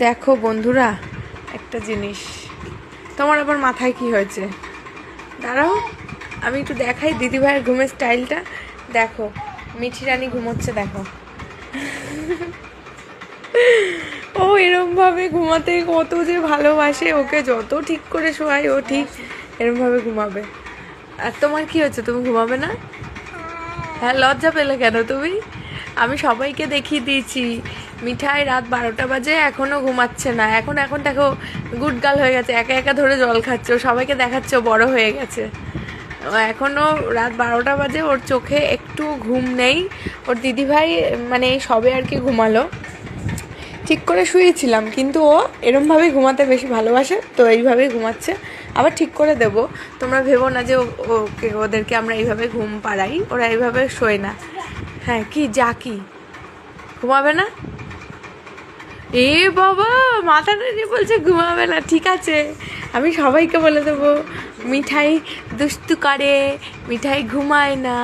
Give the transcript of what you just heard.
দেখো বন্ধুরা, একটা জিনিস, তোমার আবার মাথায় কি হয়েছে? দাঁড়াও, আমি একটু দেখাই দিদিভাইয়ের ঘুমের স্টাইলটা। দেখো, মিঠি রানী ঘুমোচ্ছে, দেখো। ও এরমভাবে ঘুমাতে কত যে ভালোবাসে, ওকে যত ঠিক করে শোয়াই ও ঠিক এরমভাবে ঘুমাবে। আর তোমার কি হচ্ছে, তুমি ঘুমাবে না? হ্যাঁ, লজ্জা পেলে কেন তুমি? আমি সবাইকে দেখিয়ে দিয়েছি, মিঠাই রাত 12টা বাজে এখনও ঘুমাচ্ছে না। এখন এখন দেখো গুড গার্ল হয়ে গেছে, একা একা ধরে জল খাচ্ছে, ও সবাইকে দেখাচ্ছে ও বড় হয়ে গেছে। ও এখনও রাত 12টা বাজে, ওর চোখে একটু ঘুম নেই। ওর দিদিভাই মানে এই সবে আর কি ঘুমালো, ঠিক করে শুয়েছিলাম, কিন্তু ও এরমভাবেই ঘুমাতে বেশি ভালোবাসে, তো এইভাবেই ঘুমাচ্ছে। আবার ঠিক করে দেব, তোমরা ভেবো না যে ওকে ওদেরকে আমরা এইভাবে ঘুম পাড়াই, ওরা এইভাবে শোয় না। হ্যাঁ, কি যা কি ঘুমাবে না? এ বাবা, মাথাটা নিয়ে বলছে ঘুমাবে না। ঠিক আছে, আমি সবাইকে বলে দেবো মিঠাই দুষ্টু করে, মিঠাই ঘুমায় না।